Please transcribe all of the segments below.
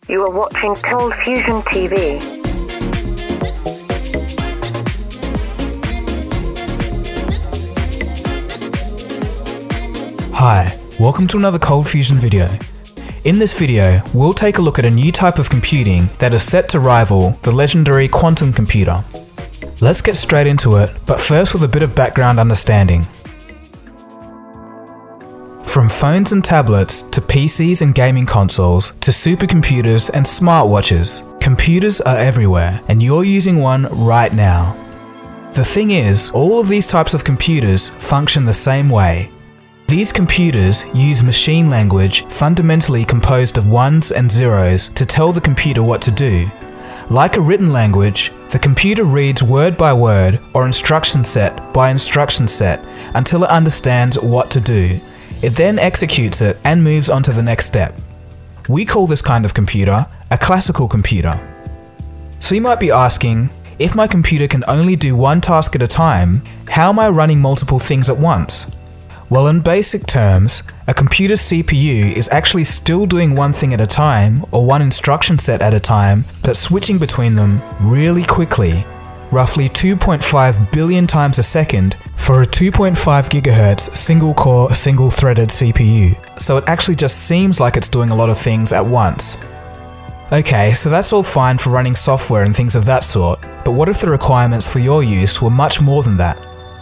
You are watching Cold Fusion TV. Hi, welcome to another Cold Fusion video. In this video, we'll take a look at a new type of computing that is set to rival the legendary quantum computer. Let's get straight into it, but first with a bit of background understanding. From phones and tablets to PCs and gaming consoles to supercomputers and smartwatches, computers are everywhere, and you're using one right now. The thing is, all of these types of computers function the same way. These computers use machine language fundamentally composed of ones and zeros to tell the computer what to do. Like a written language, the computer reads word by word or instruction set by instruction set until it understands what to do. It then executes it and moves on to the next step. We call this kind of computer a classical computer. So you might be asking, if my computer can only do one task at a time, how am I running multiple things at once? Well, in basic terms, a computer's CPU is actually still doing one thing at a time or one instruction set at a time, but switching between them really quickly, roughly 2.5 billion times a second for a 2.5 GHz single-core, single-threaded CPU. So it actually just seems like it's doing a lot of things at once. Okay, so that's all fine for running software and things of that sort, but what if the requirements for your use were much more than that?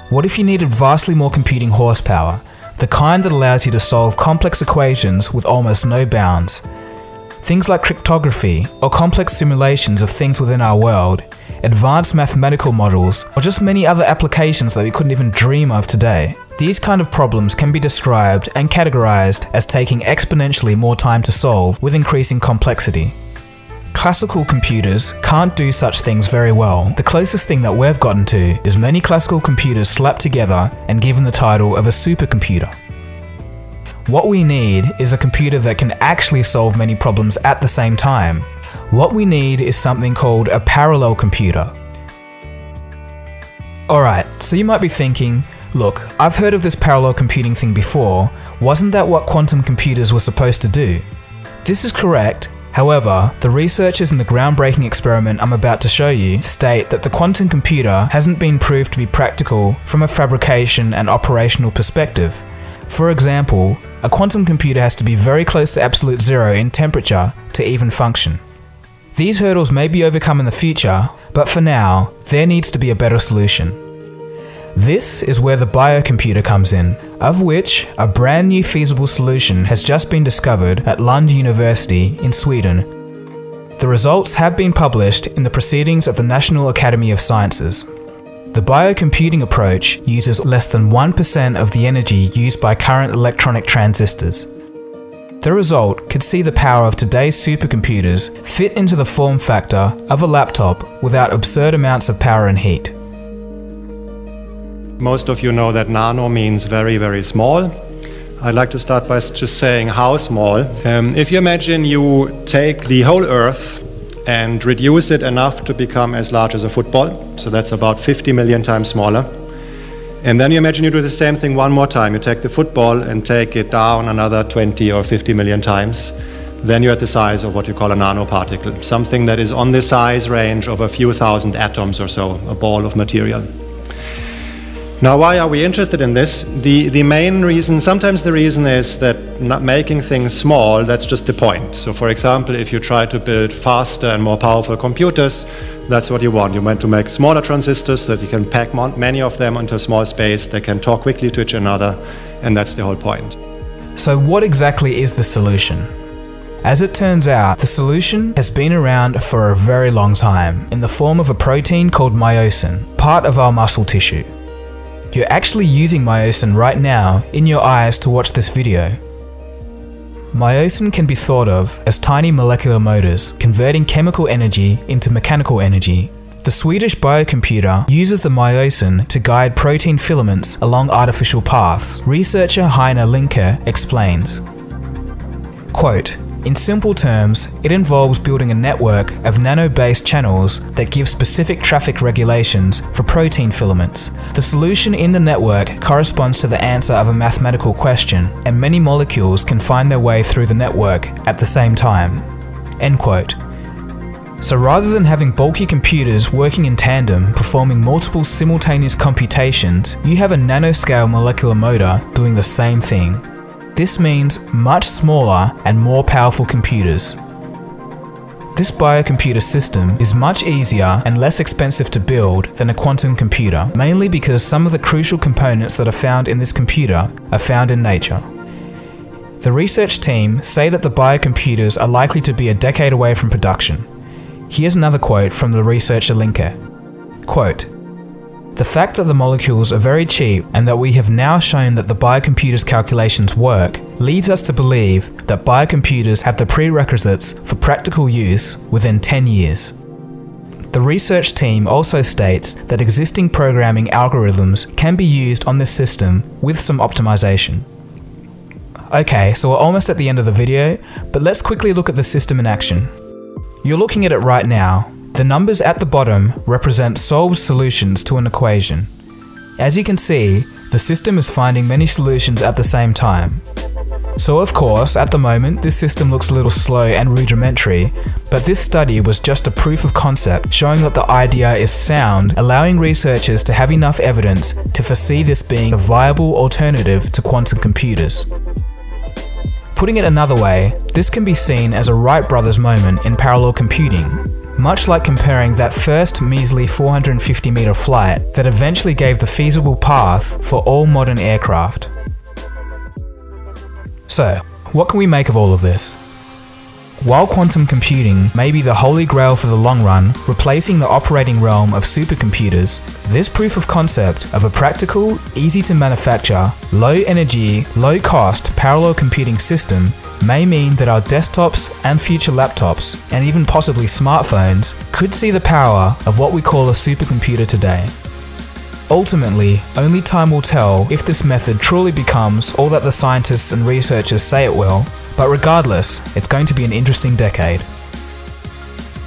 What if you needed vastly more computing horsepower, the kind that allows you to solve complex equations with almost no bounds? Things like cryptography, or complex simulations of things within our world, advanced mathematical models, or just many other applications that we couldn't even dream of today. These kind of problems can be described and categorized as taking exponentially more time to solve with increasing complexity. Classical computers can't do such things very well. The closest thing that we've gotten to is many classical computers slapped together and given the title of a supercomputer. What we need is a computer that can actually solve many problems at the same time. What we need is something called a parallel computer. Alright, so you might be thinking, look, I've heard of this parallel computing thing before, wasn't that what quantum computers were supposed to do? This is correct. However, the researchers in the groundbreaking experiment I'm about to show you state that the quantum computer hasn't been proved to be practical from a fabrication and operational perspective. For example, a quantum computer has to be very close to absolute zero in temperature to even function. These hurdles may be overcome in the future, but for now, there needs to be a better solution. This is where the biocomputer comes in, of which a brand new feasible solution has just been discovered at Lund University in Sweden. The results have been published in the Proceedings of the National Academy of Sciences. The biocomputing approach uses less than 1% of the energy used by current electronic transistors. The result could see the power of today's supercomputers fit into the form factor of a laptop without absurd amounts of power and heat. Most of you know that nano means very, very small. I'd like to start by just saying how small. If you imagine you take the whole Earth and reduce it enough to become as large as a football, so that's about 50 million times smaller. And then you imagine you do the same thing one more time. You take the football and take it down another 20 or 50 million times. Then you're at the size of what you call a nanoparticle, something that is on the size range of a few thousand atoms or so, a ball of material. Now, why are we interested in this? The main reason, sometimes the reason is that not making things small, that's just the point. So for example, if you try to build faster and more powerful computers, that's what you want. You want to make smaller transistors so that you can pack many of them into a small space, they can talk quickly to each other, and that's the whole point. So what exactly is the solution? As it turns out, the solution has been around for a very long time in the form of a protein called myosin, part of our muscle tissue. You're actually using myosin right now in your eyes to watch this video. Myosin can be thought of as tiny molecular motors, converting chemical energy into mechanical energy. The Swedish biocomputer uses the myosin to guide protein filaments along artificial paths. Researcher Heiner Linke explains, quote, "In simple terms, it involves building a network of nano-based channels that give specific traffic regulations for protein filaments. The solution in the network corresponds to the answer of a mathematical question, and many molecules can find their way through the network at the same time." End quote. So rather than having bulky computers working in tandem, performing multiple simultaneous computations, you have a nanoscale molecular motor doing the same thing. This means much smaller and more powerful computers. This biocomputer system is much easier and less expensive to build than a quantum computer, mainly because some of the crucial components that are found in this computer are found in nature. The research team say that the biocomputers are likely to be a decade away from production. Here's another quote from the researcher Linke. Quote, "The fact that the molecules are very cheap and that we have now shown that the biocomputer's calculations work leads us to believe that biocomputers have the prerequisites for practical use within 10 years. The research team also states that existing programming algorithms can be used on this system with some optimization. Okay, so we're almost at the end of the video, but let's quickly look at the system in action. You're looking at it right now. The numbers at the bottom represent solved solutions to an equation. As you can see, the system is finding many solutions at the same time. So of course, at the moment, this system looks a little slow and rudimentary, but this study was just a proof of concept showing that the idea is sound, allowing researchers to have enough evidence to foresee this being a viable alternative to quantum computers. Putting it another way, this can be seen as a Wright brothers moment in parallel computing, much like comparing that first measly 450-meter flight that eventually gave the feasible path for all modern aircraft. So, what can we make of all of this? While quantum computing may be the holy grail for the long run, replacing the operating realm of supercomputers, this proof of concept of a practical, easy to manufacture, low energy, low cost parallel computing system may mean that our desktops and future laptops, and even possibly smartphones, could see the power of what we call a supercomputer today. Ultimately, only time will tell if this method truly becomes all that the scientists and researchers say it will, but regardless, it's going to be an interesting decade.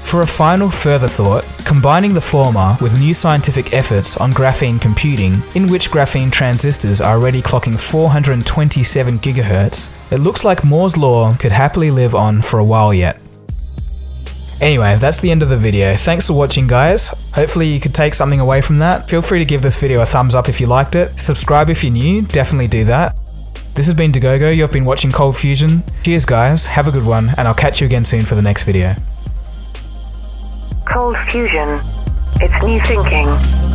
For a final further thought, combining the former with new scientific efforts on graphene computing, in which graphene transistors are already clocking 427 GHz, it looks like Moore's law could happily live on for a while yet. Anyway, that's the end of the video. Thanks for watching, guys. Hopefully you could take something away from that. Feel free to give this video a thumbs up if you liked it. Subscribe if you're new, definitely do that. This has been Dagogo, you've been watching Cold Fusion. Cheers guys, have a good one, and I'll catch you again soon for the next video. Cold Fusion. It's new thinking.